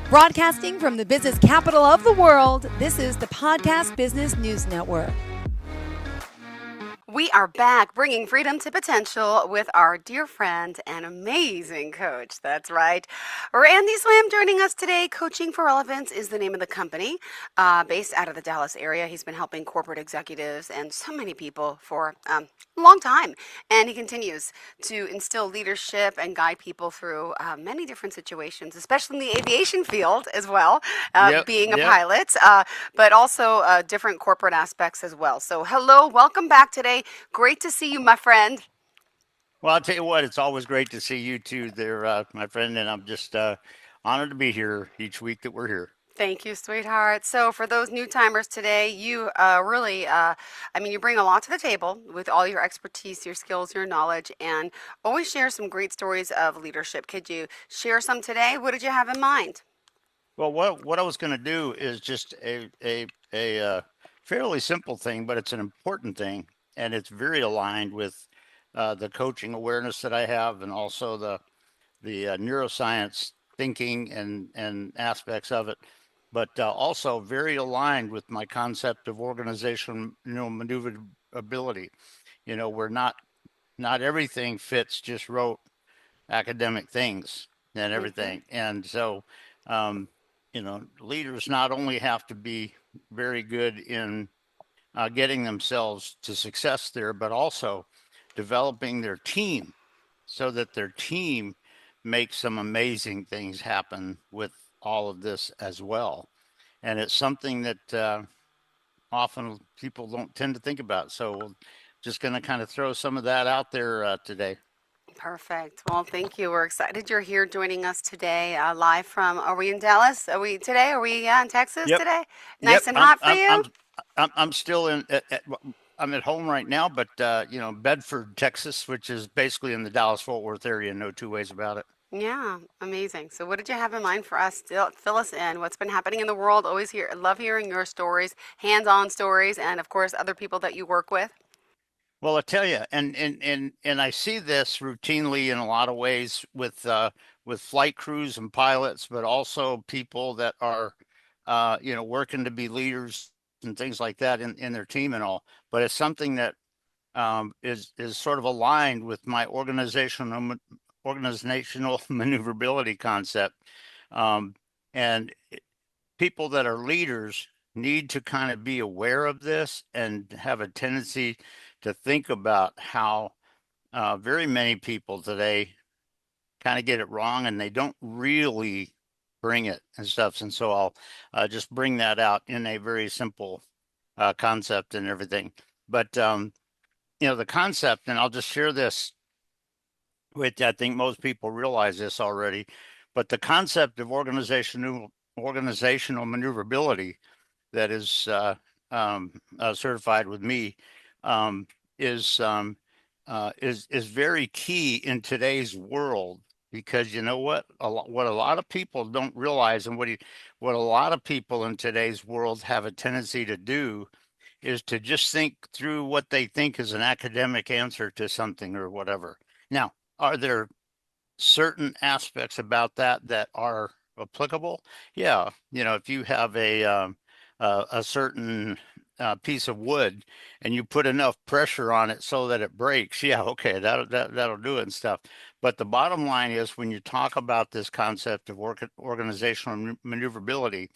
Broadcasting from the business capital of the world, this is the Podcast Business News Network. We are back bringing freedom to potential with our dear friend and amazing coach. That's right. Randy Swaim joining us today. Coaching for Relevance is the name of the company based out of the Dallas area. He's been helping corporate executives and so many people for a long time. And he continues to instill leadership and guide people through many different situations, especially in the aviation field as well, being a pilot, but also different corporate aspects as well. So hello, welcome back today. Great to see you, my friend. Well, I'll tell you what, it's always great to see you too there, my friend, and I'm just honored to be here each week that we're here. Thank you, sweetheart. So, for those new timers today, you really, you bring a lot to the table with all your expertise, your skills, your knowledge, and always share some great stories of leadership. Could you share some today? What did you have in mind? Well, what I was going to do is just a fairly simple thing, but it's an important thing, and it's very aligned with the coaching awareness that I have, and also the neuroscience thinking and aspects of it, but also very aligned with my concept of organizational maneuverability. Where not everything fits just rote academic things and Mm-hmm. everything, and so um, leaders not only have to be very good in getting themselves to success there, but also developing their team so that their team makes some amazing things happen with all of this as well. And it's something that often people don't tend to think about. So we're just going to kind of throw some of that out there today. Perfect. Well, thank you. We're excited you're here joining us today, live from. Are we in Dallas? Are we today? Are we in Texas Yep. today? Yep. Nice and hot for you? I'm still I'm at home right now, but Bedford, Texas, which is basically in the Dallas Fort Worth area, no two ways about it. Yeah, amazing. So, what did you have in mind for us? Still, fill us in. What's been happening in the world? Always hear, love hearing your stories, hands-on stories, and of course, other people that you work with. Well, I tell you, and I see this routinely in a lot of ways with flight crews and pilots, but also people that are working to be leaders and things like that in their team and all. But it's something that is sort of aligned with my organizational maneuverability concept. Um, and people that are leaders need to kind of be aware of this and have a tendency to think about how very many people today kind of get it wrong and they don't really bring it and stuff. And so I'll just bring that out in a very simple concept and everything. But the concept, and I'll just share this, which I think most people realize this already, but the concept of organizational maneuverability that is certified with me um, is is very key in today's world, because you know what a lot of people don't realize, and what a lot of people in today's world have a tendency to do is to just think through what they think is an academic answer to something or whatever. Now, are there certain aspects about that that are applicable? Yeah, if you have a certain piece of wood and you put enough pressure on it so that it breaks, yeah, okay, that'll do it and stuff. But the bottom line is, when you talk about this concept of organizational maneuverability,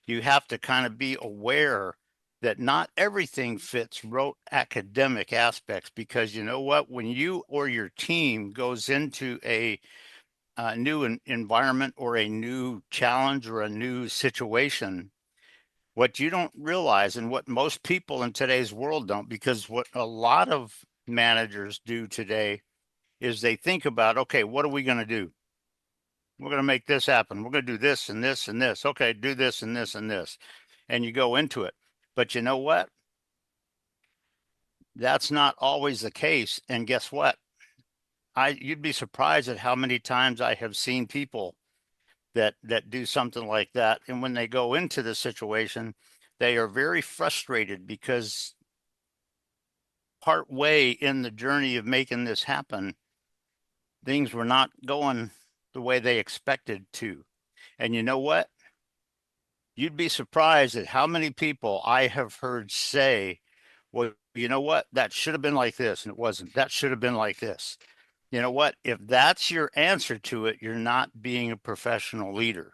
you have to kind of be aware that not everything fits rote academic aspects, because you know what, when you or your team goes into a new environment or a new challenge or a new situation, what you don't realize, and what most people in today's world don't, because what a lot of managers do today is they think about, okay, what are we going to do? We're going to make this happen. We're going to do this and this and this. Okay, do this and this and this. And you go into it. But you know what? That's not always the case. And guess what? You'd be surprised at how many times I have seen people that do something like that, and when they go into the situation, they are very frustrated because part way in the journey of making this happen, things were not going the way they expected to. And you know what? you'd be surprised at how many people I have heard say, well, you know what? That should have been like this, and it wasn't. That should have been like this. You know what? If that's your answer to it, you're not being a professional leader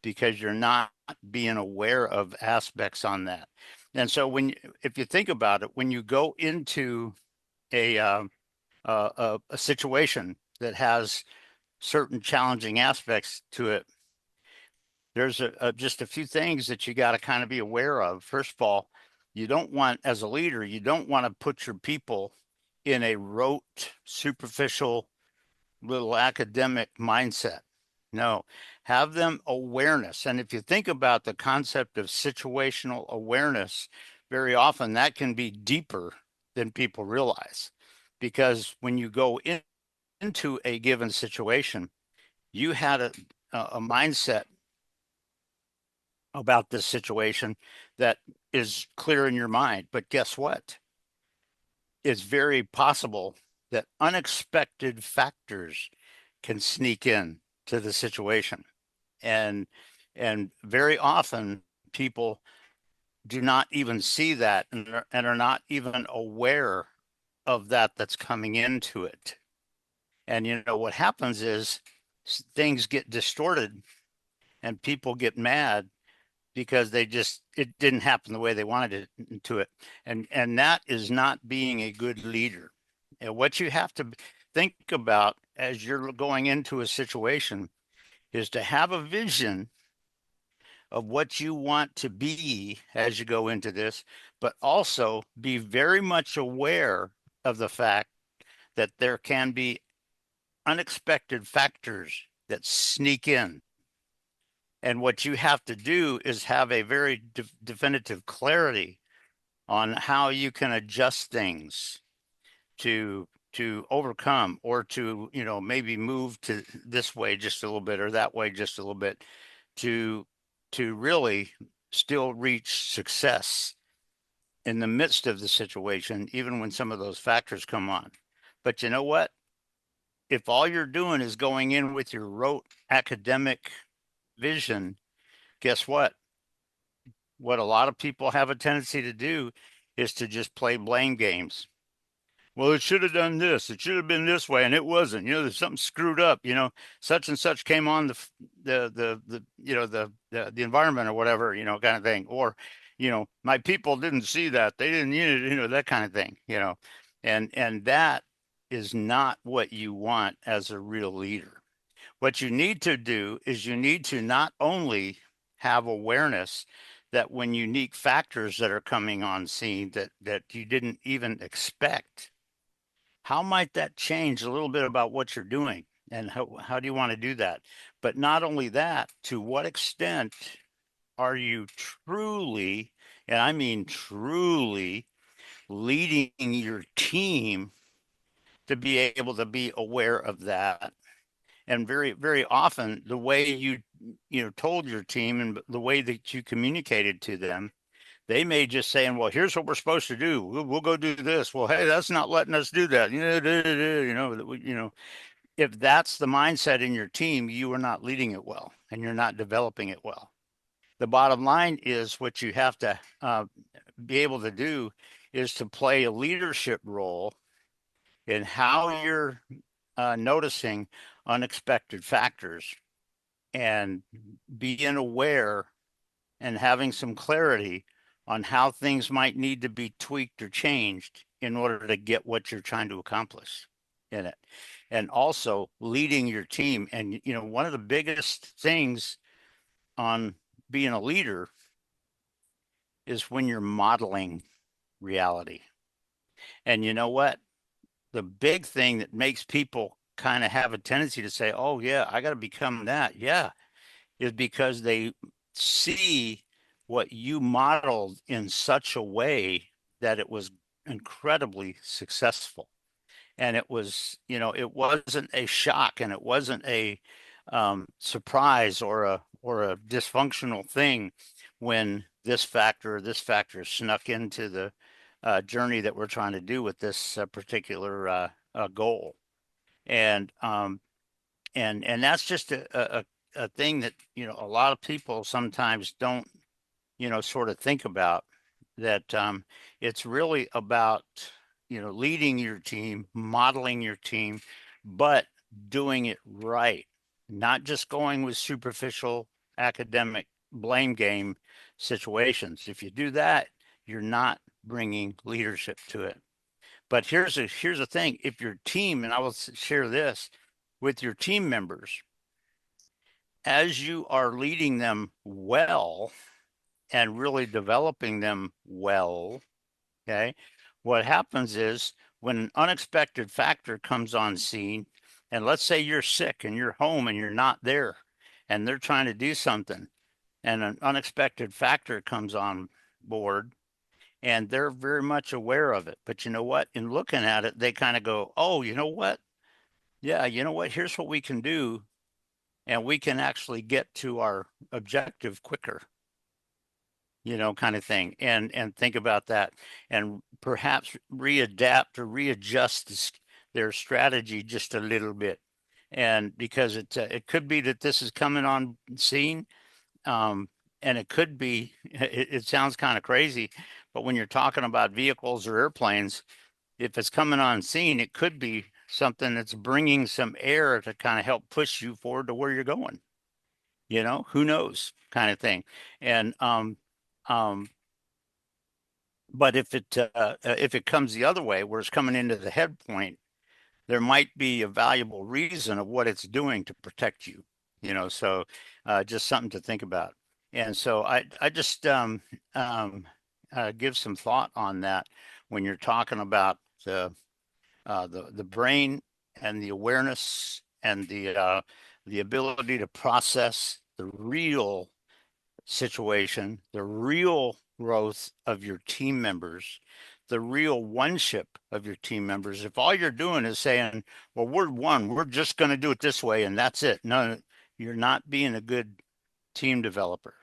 because you're not being aware of aspects on that. And so if you think about it, when you go into a a situation that has certain challenging aspects to it, there's just a few things that you got to kind of be aware of. First of all, you don't want, as a leader, you don't want to put your people in a rote, superficial, little academic mindset. No, have them awareness. And if you think about the concept of situational awareness, very often that can be deeper than people realize. Because when you go into a given situation, you had a mindset about this situation that is clear in your mind. But guess what? It's very possible that unexpected factors can sneak in to the situation. And very often people do not even see that and are not even aware of that that's coming into it. And you know what happens is things get distorted and people get mad because it didn't happen the way they wanted it to it. And that is not being a good leader. And what you have to think about as you're going into a situation is to have a vision of what you want to be as you go into this, but also be very much aware of the fact that there can be unexpected factors that sneak in. And what you have to do is have a very definitive clarity on how you can adjust things to overcome, or to, you know, maybe move to this way just a little bit or that way just a little bit, to really still reach success in the midst of the situation, even when some of those factors come on. But you know what? If all you're doing is going in with your rote academic vision, guess what? What a lot of people have a tendency to do is to just play blame games. Well, it should have done this. It should have been this way, and it wasn't. You know, there's something screwed up. You know, such and such came on the you know the environment or whatever, you know, kind of thing. Or, you know, my people didn't see that. They didn't, you know, that kind of thing. You know, and that is not what you want as a real leader. What you need to do is you need to not only have awareness that when unique factors that are coming on scene that you didn't even expect, how might that change a little bit about what you're doing, and how do you want to do that? But not only that, to what extent are you truly, and I mean truly, leading your team to be able to be aware of that? And very often the way you know told your team and the way that you communicated to them, they may just saying, well, here's what we're supposed to do, we'll go do this. Well, hey, that's not letting us do that, you know, you know, if that's the mindset in your team, you are not leading it well and you're not developing it well. The bottom line is what you have to be able to do is to play a leadership role in how you're noticing unexpected factors and being aware and having some clarity on how things might need to be tweaked or changed in order to get what you're trying to accomplish in it. And also leading your team. And, you know, one of the biggest things on being a leader is when you're modeling reality. And you know what? The big thing that makes people kind of have a tendency to say, oh, yeah, I got to become that. Yeah, is because they see what you modeled in such a way that it was incredibly successful. And it was, you know, it wasn't a shock and it wasn't a surprise or a dysfunctional thing when this factor snuck into the journey that we're trying to do with this particular goal. And and that's just a thing that, you know, a lot of people sometimes don't sort of think about that. It's really about, leading your team, modeling your team, but doing it right, not just going with superficial academic blame game situations. If you do that, you're not bringing leadership to it. But here's the thing: if your team, and I will share this with your team members, as you are leading them well and really developing them well, okay, what happens is when an unexpected factor comes on scene, and let's say you're sick and you're home and you're not there, and they're trying to do something, and an unexpected factor comes on board, and they're very much aware of it. But you know what? In looking at it, they kind of go, oh, you know what? Yeah, you know what? Here's what we can do. And we can actually get to our objective quicker, kind of thing. And think about that, and perhaps readapt or readjust their strategy just a little bit. And because it could be that this is coming on scene, um, and it could be, it sounds kind of crazy, but when you're talking about vehicles or airplanes, if it's coming on scene, it could be something that's bringing some air to kind of help push you forward to where you're going. Who knows, kind of thing. And um, but if it comes the other way, where it's coming into the head point, there might be a valuable reason of what it's doing to protect you. So just something to think about. And so I just give some thought on that when you're talking about the brain and the awareness and the ability to process the real situation, the real growth of your team members, the real one-ship of your team members. If all you're doing is saying, well, we're one, we're just going to do it this way and that's it. No, you're not being a good team developer.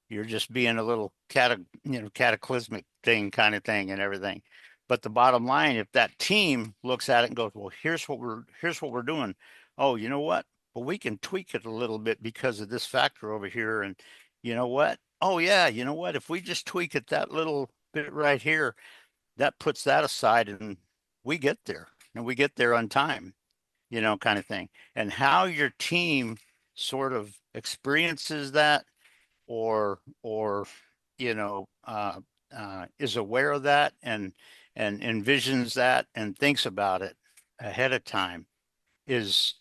You're just being a little cataclysmic thing kind of thing and everything. But the bottom line, if that team looks at it and goes, well, here's what we're doing. Oh, you know what? Well, we can tweak it a little bit because of this factor over here. And you know what? Oh yeah, you know what? If we just tweak it that little bit right here, that puts that aside and we get there, and we get there on time, kind of thing. And how your team sort of experiences that, or is aware of that, and envisions that and thinks about it ahead of time, is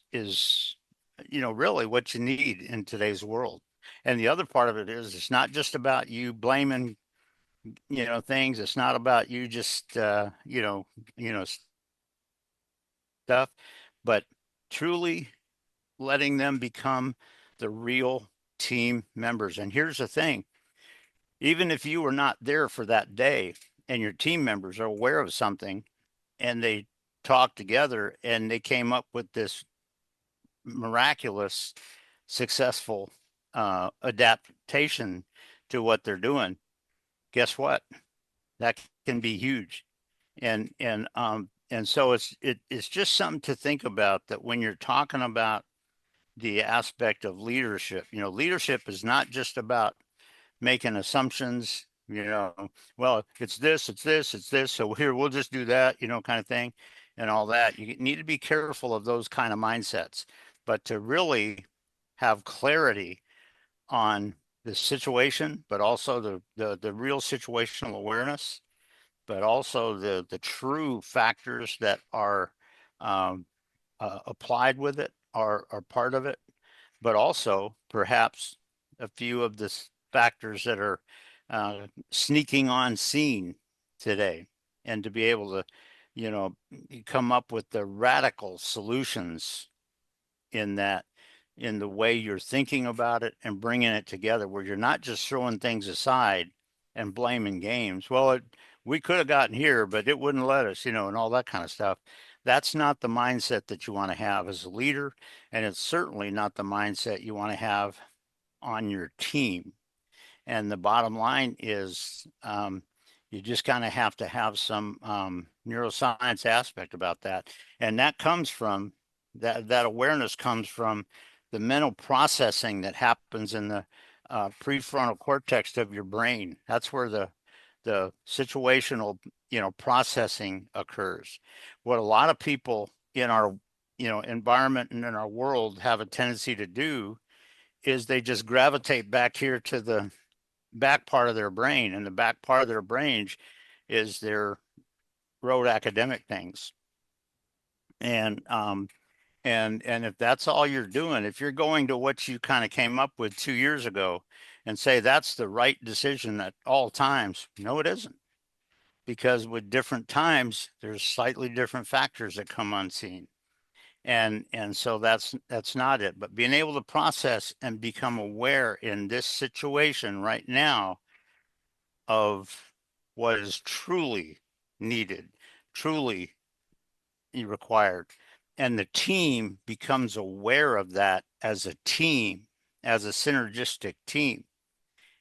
really what you need in today's world. And the other part of it is, it's not just about you blaming things. It's not about you just stuff, but truly letting them become the real team members. And here's the thing: even if you were not there for that day and your team members are aware of something and they talk together and they came up with this miraculous, successful adaptation to what they're doing, guess what? That can be huge. And so it's just something to think about, that when you're talking about the aspect of leadership, leadership is not just about making assumptions, well, it's this, it's this, it's this, so here, we'll just do that, kind of thing, and all that. You need to be careful of those kind of mindsets, but to really have clarity on the situation, but also the real situational awareness, but also the true factors that are applied with it, are part of it, but also perhaps a few of the factors that are sneaking on scene today, and to be able to, come up with the radical solutions in that, in the way you're thinking about it and bringing it together, where you're not just throwing things aside and blaming games. Well, we could have gotten here, but it wouldn't let us, and all that kind of stuff. That's not the mindset that you want to have as a leader, and it's certainly not the mindset you want to have on your team. And the bottom line is, you just kind of have to have some neuroscience aspect about that. And that comes from that awareness comes from the mental processing that happens in the prefrontal cortex of your brain. That's where the situational, processing occurs. What a lot of people in our, environment and in our world have a tendency to do is they just gravitate back here to the back part of their brain, and the back part of their brain is their rote academic things. And if that's all you're doing, if you're going to what you kind of came up with 2 years ago and say that's the right decision at all times, no, it isn't. Because with different times, there's slightly different factors that come unseen. And so that's not it. But being able to process and become aware in this situation right now of what is truly needed, truly required. And the team becomes aware of that as a team, as a synergistic team,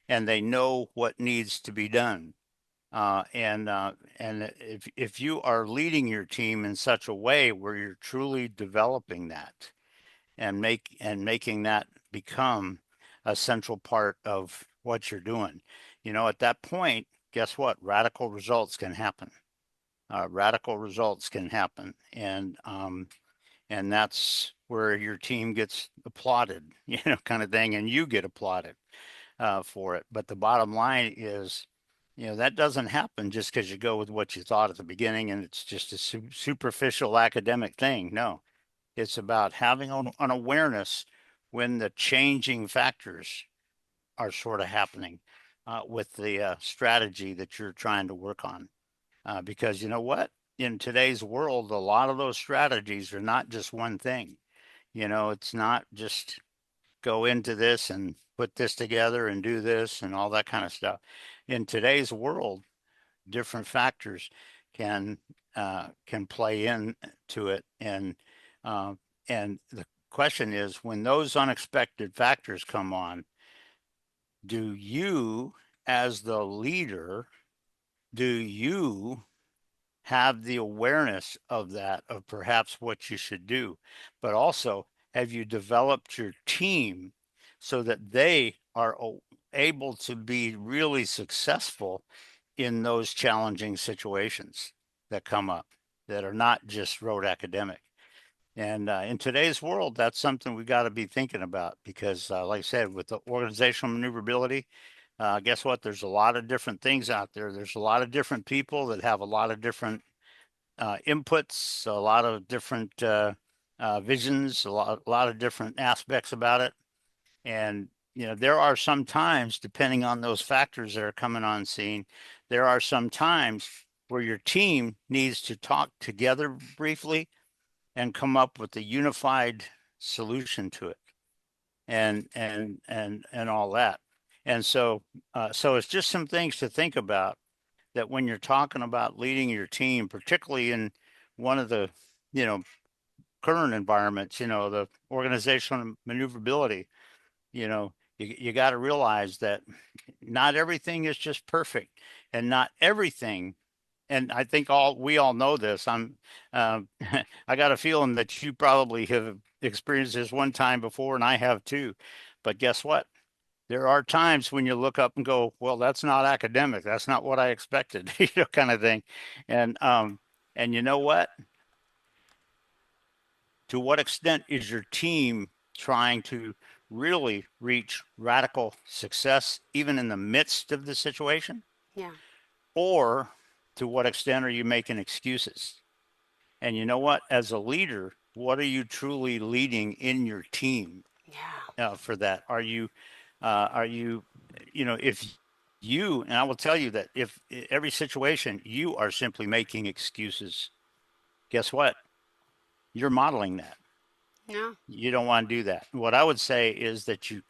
and they know what needs to be done. And if you are leading your team in such a way where you're truly developing that and making that become a central part of what you're doing, at that point, guess what? Radical results can happen. Radical results can happen, and that's where your team gets applauded, kind of thing, and you get applauded for it. But the bottom line is, that doesn't happen just because you go with what you thought at the beginning and it's just a superficial academic thing. No, it's about having an awareness when the changing factors are sort of happening with the strategy that you're trying to work on. Because you know what? In today's world, a lot of those strategies are not just one thing. It's not just go into this and put this together and do this and all that kind of stuff. In today's world, different factors can play into it, and the question is, when those unexpected factors come on, do you, as the leader, do you have the awareness of that, of perhaps what you should do, but also have you developed your team so that they are able to be really successful in those challenging situations that come up that are not just rote academic? And in today's world, that's something we got to be thinking about because, like I said, with the organizational maneuverability, guess what? There's a lot of different things out there. There's a lot of different people that have a lot of different inputs, a lot of different visions, a lot of different aspects about it. And, there are some times, depending on those factors that are coming on scene, there are some times where your team needs to talk together briefly and come up with a unified solution to it and all that. And so it's just some things to think about, that when you're talking about leading your team, particularly in one of the, current environments, the organizational maneuverability, you got to realize that not everything is just perfect, and not everything. And I think we all know this. I got a feeling that you probably have experienced this one time before, and I have too. But guess what? There are times when you look up and go, well, that's not academic. That's not what I expected, kind of thing. And you know what? To what extent is your team trying to really reach radical success, even in the midst of the situation? Yeah. Or to what extent are you making excuses? And you know what? As a leader, what are you truly leading in your team Yeah. for that? If you, and I will tell you that if every situation you are simply making excuses, guess what? You're modeling that. Yeah. You don't want to do that. What I would say is that you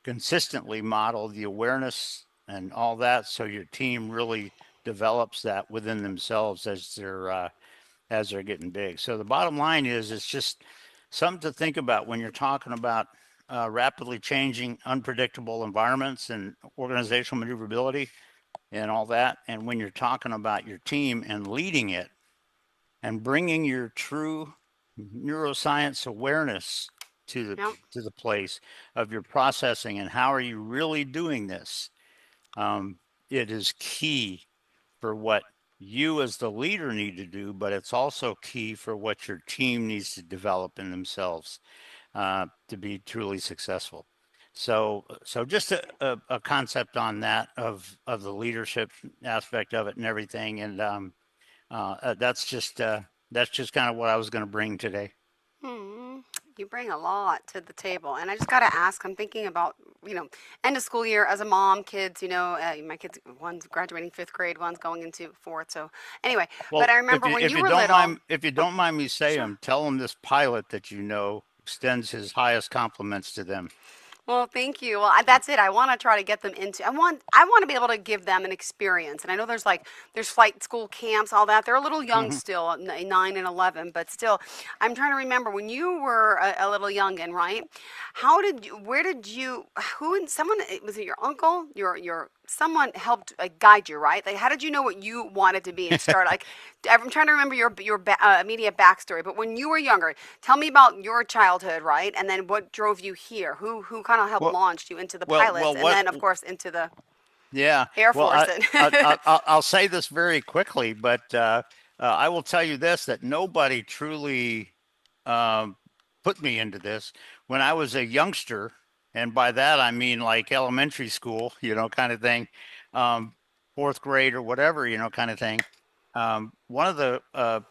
consistently model the awareness and all that, so your team really develops that within themselves as they're getting big. So the bottom line is, it's just something to think about when you're talking about rapidly changing, unpredictable environments and organizational maneuverability and all that. And when you're talking about your team and leading it and bringing your true neuroscience awareness Yep. to the place of your processing and how are you really doing this. It is key for what you as the leader need to do, but it's also key for what your team needs to develop in themselves to be truly successful. So just a concept on that of the leadership aspect of it and everything, and that's just kind of what I was going to bring today. Hmm. You bring a lot to the table. And I just got to ask, I'm thinking about, end of school year as a mom, kids, my kids, one's graduating fifth grade, one's going into fourth. So anyway, but Well, I remember when if you you were don't little. mind if you Oh, don't mind me sure. saying, tell them this pilot that you know extends his highest compliments to them. Well, thank you. Well, that's it. I want to try to get them into. I want to be able to give them an experience. And I know there's flight school camps, all that. They're a little young Hmm. still, 9 and 11, but still, I'm trying to remember when you were a little youngin', right? Where did you? Who and someone was it? Your uncle? Your someone helped guide you, right? Like, how did you know what you wanted to be and start? Like, I'm trying to remember your immediate backstory. But when you were younger, tell me about your childhood, right? And then what drove you here? Who kind of helped Well, launch you into the well, pilots, and what? then of course into the Yeah. Air Well, Force. I'll say this very quickly, but I will tell you this, that nobody truly um, put me into this when I was a youngster, and by that I mean like elementary school, kind of thing, um, fourth grade or whatever, kind of thing. One of the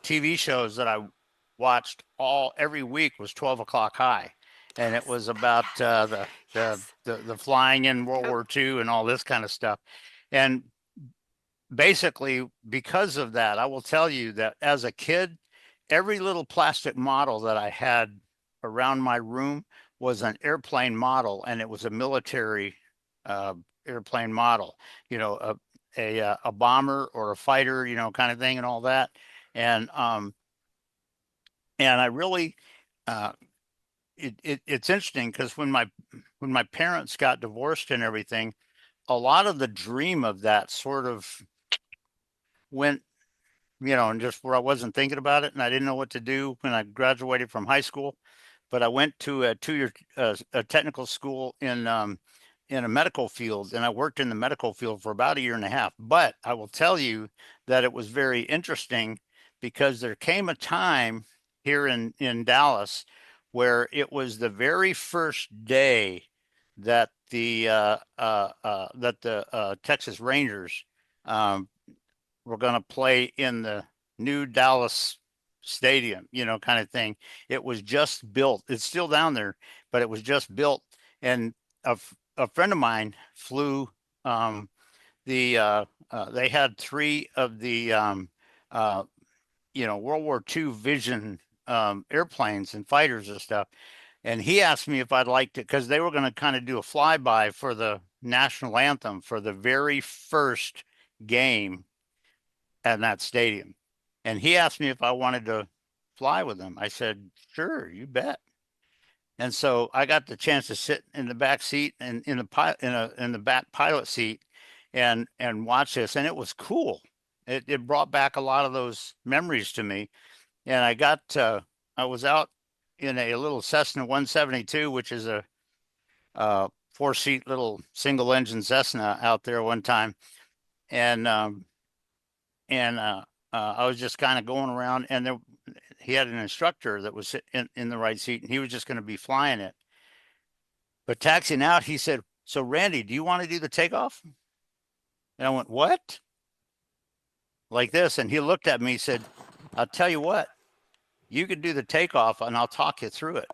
TV shows that I watched all every week was 12 O'Clock High, and it Yes, was about yes, yes. the flying in World Yep. War II and all this kind of stuff. And basically, because of that, I will tell you that as a kid, every little plastic model that I had around my room was an airplane model, and it was a military uh, airplane model. You know, a bomber or a fighter, kind of thing, and all that. And and I really, uh, it's interesting because when my parents got divorced and everything, a lot of the dream of that sort of went, and just where I wasn't thinking about it and I didn't know what to do when I graduated from high school. But I went to a 2 year a technical school in a medical field, and I worked in the medical field for about a year and a half. But I will tell you that it was very interesting because there came a time here in Dallas where it was the very first day that the Texas Rangers um, were going to play in the new Dallas stadium, kind of thing. It was just built. It's still down there, but it was just built. And a friend of mine flew um, they had three of the uh, World War II Vision airplanes and fighters and stuff. And he asked me if I'd like to, because they were going to kind of do a flyby for the national anthem for the very first game at that stadium. And he asked me if I wanted to fly with him. I said, sure, you bet. And so I got the chance to sit in the back seat and in the back pilot seat and watch this. And it was cool. It brought back a lot of those memories to me. And I was out in a little Cessna 172, which is a four-seat little single engine Cessna out there one time. And I was just kind of going around, and he had an instructor that was in the right seat, and he was just going to be flying it. But taxiing out, he said, "So Randy, do you want to do the takeoff?" And I went, "What?" Like this, and he looked at me, and said, "I'll tell you what, you could do the takeoff, and I'll talk you through it."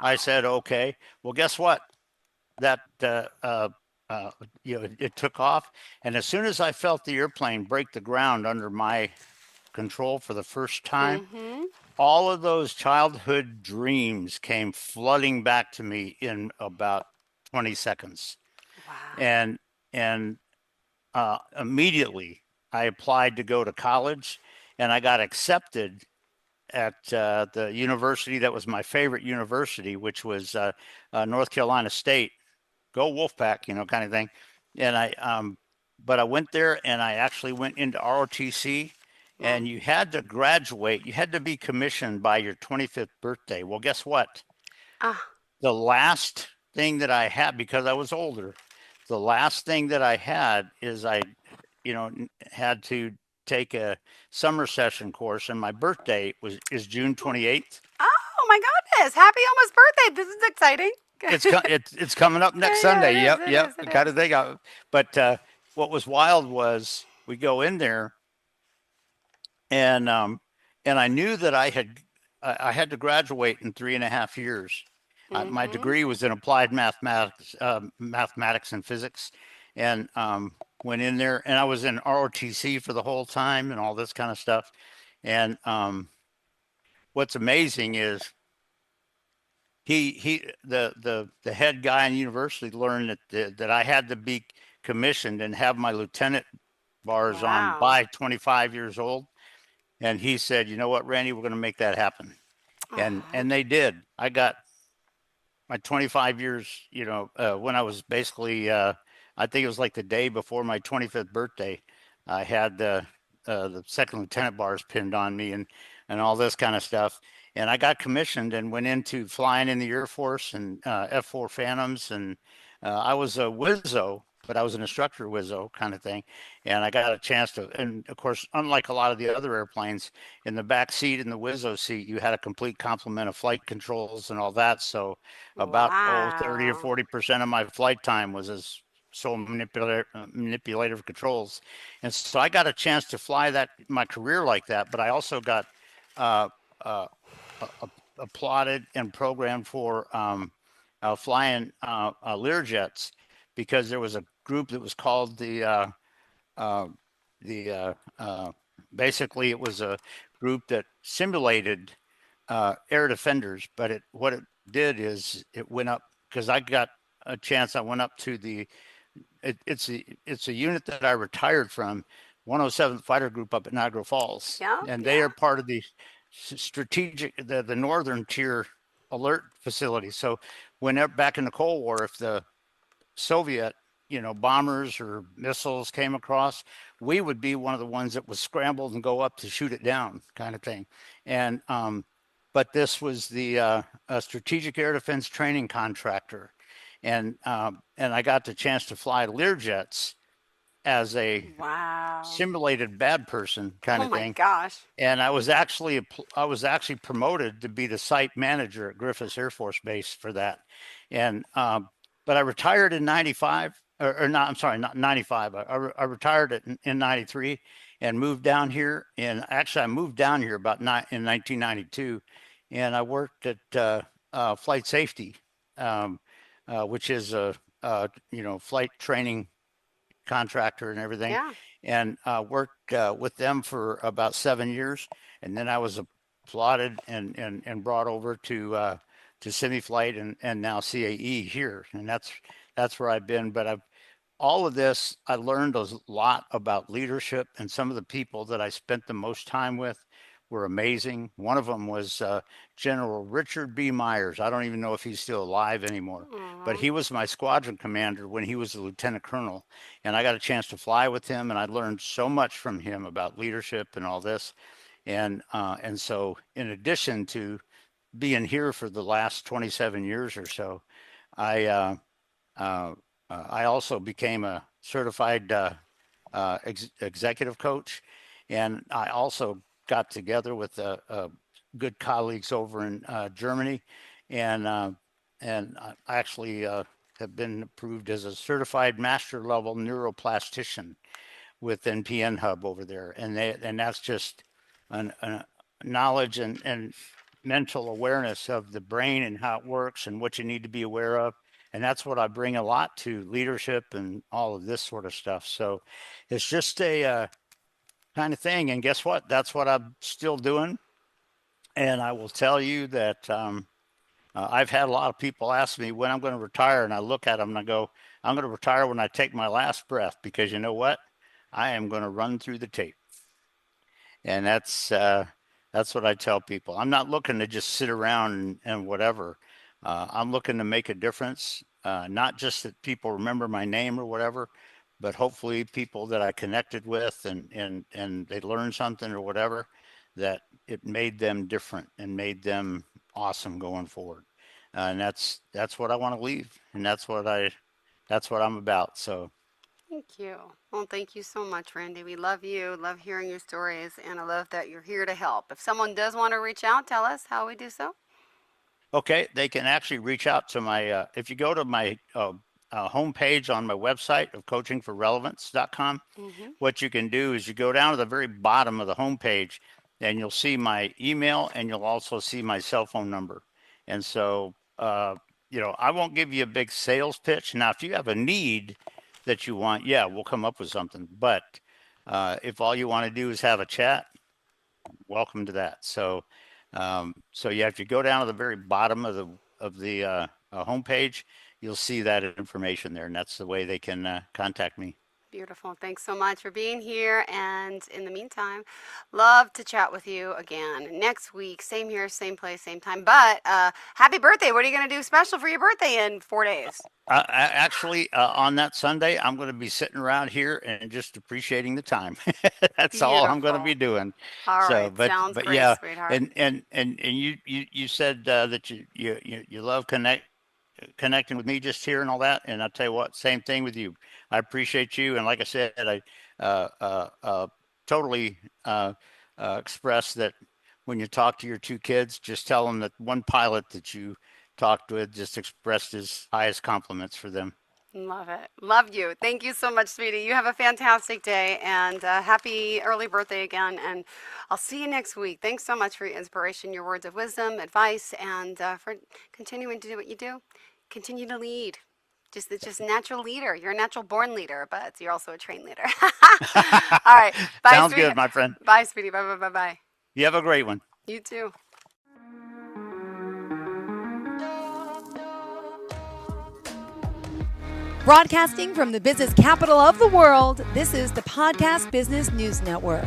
I Wow. said, "Okay." Well, guess what? That it took off, and as soon as I felt the airplane break the ground under my control for the first time, Mm-hmm. all of those childhood dreams came flooding back to me in about 20 seconds. Wow. And immediately I applied to go to college, and I got accepted at the university that was my favorite university, which was North Carolina State. Go Wolfpack, kind of thing. And but I went there and I actually went into ROTC, Well, and you had to graduate. You had to be commissioned by your 25th birthday. Well, guess what? Ah, The last thing that I had, because I was older, the last thing that I had is had to take a summer session course, and my birthday is June 28th. oh my goodness! Happy almost birthday! This is exciting. It's coming up next Yeah, Sunday. it is. Yep, It yep. is. It Got to is. think of. But what was wild was we go in there, and I knew that I had to graduate in 3.5 years. My Mm-hmm. degree was in applied mathematics and physics, and went in there, and I was in ROTC for the whole time and all this kind of stuff. And what's amazing is the head guy in university learned that I had to be commissioned and have my lieutenant bars on Wow. by 25 years old. And he said, you know what, Randy, we're going to make that happen. Oh, And they did. I got my 25 years, when I was basically, I think it was like the day before my 25th birthday, I had the second lieutenant bars pinned on me and all this kind of stuff. And I got commissioned and went into flying in the Air Force and F-4 Phantoms. And I was a Wizzo, but I was an instructor Wizzo kind of thing. And I got a chance to, and of course, unlike a lot of the other airplanes, in the back seat in the Wizzo seat, you had a complete complement of flight controls and all that. So about 30 or wow. 40% of my flight time was as sole manipulative controls. And so I got a chance to fly that my career like that, but I also got uh, uh, applauded and programmed for flying Learjets, because there was a group that was called uh, the basically it was a group that simulated air defenders, but what it did is it went up, because I got a chance. I went up to it's a unit that I retired from, 107th Fighter Group up at Niagara Falls, Yeah. and they Yeah. are part of the strategic the northern tier alert facility. So whenever back in the Cold War, if the Soviet, bombers or missiles came across, we would be one of the ones that was scrambled and go up to shoot it down, kind of thing. And but this was the strategic air defense training contractor, and I got the chance to fly Learjets as a Wow. simulated bad person kind Oh of my thing. gosh. And I was actually promoted to be the site manager at Griffiths Air Force Base for that. And but I retired in 95, or not, I'm sorry, not 95. I retired in 93 and moved down here. And actually I moved down here in 1992, and I worked at flight safety, um, which is a flight training contractor and everything, Yeah. and worked with them for about 7 years. And then I was applauded and brought over to semi-flight and now CAE here, and that's where I've been. But all of this, I learned a lot about leadership, and some of the people that I spent the most time with were amazing. One of them was General Richard B. Myers. I don't even know if he's still alive anymore, but Aw. he was my squadron commander when he was a lieutenant colonel, and I got a chance to fly with him, and I learned so much from him about leadership and all this. And so, in addition to being here for the last 27 years or so, I uh, I also became a certified executive coach, and I also got together with good colleagues over in Germany, and I actually have been approved as a certified master level neuroplastician with NPN Hub over there, and that's just an knowledge and mental awareness of the brain and how it works and what you need to be aware of. And that's what I bring a lot to leadership and all of this sort of stuff. So it's just a kind of thing. And guess what? That's what I'm still doing. And I will tell you that I've had a lot of people ask me when I'm going to retire, and I look at them and I go, I'm going to retire when I take my last breath, because you know what? I am going to run through the tape. And that's what I tell people. I'm not looking to just sit around and whatever. I'm looking to make a difference, not just that people remember my name or whatever, but hopefully people that I connected with and they learned something or whatever, that it made them different and made them awesome going forward. and that's what I want to leave, and that's what I'm about. So Thank you. Well, thank you so much, Randy. We love you, love hearing your stories, and I love that you're here to help. If someone does want to reach out, tell us how we do so. okay, they can actually reach out to my if you go to my homepage on my website of coachingforrelevance.com. Hmm. What you can do is you go down to the very bottom of the homepage, and you'll see my email, and you'll also see my cell phone number. And so, I won't give you a big sales pitch. Now, if you have a need that you want, yeah, we'll come up with something. But if all you want to do is have a chat, welcome to that. So yeah, if you go down to the very bottom of the homepage, you'll see that information there, and that's the way they can contact me. Beautiful. Thanks so much for being here. And in the meantime, love to chat with you again next week. Same here, same place, same time. But happy birthday. What are you going to do special for your birthday in 4 days? Actually, on that Sunday, I'm going to be sitting around here and just appreciating the time. That's all I'm going to be Beautiful. doing. All So, right. Sounds but great, yeah, sweetheart. and you said that you love connecting with me just here and all that. And I'll tell you what, same thing with you. I appreciate you. And like I said, I totally express that when you talk to your two kids, just tell them that one pilot that you talked with just expressed his highest compliments for them. Love it. Love you. Thank you so much, sweetie. You have a fantastic day and happy early birthday again. And I'll see you next week. Thanks so much for your inspiration, your words of wisdom, advice, and for continuing to do what you do. Continue to lead. Just natural leader. You're a natural born leader, but you're also a trained leader. All right. Bye, Sounds sweetie. good, my friend. Bye, sweetie. Bye, bye, bye, bye. You have a great one. You too. Broadcasting from the business capital of the world, this is the Podcast Business News Network.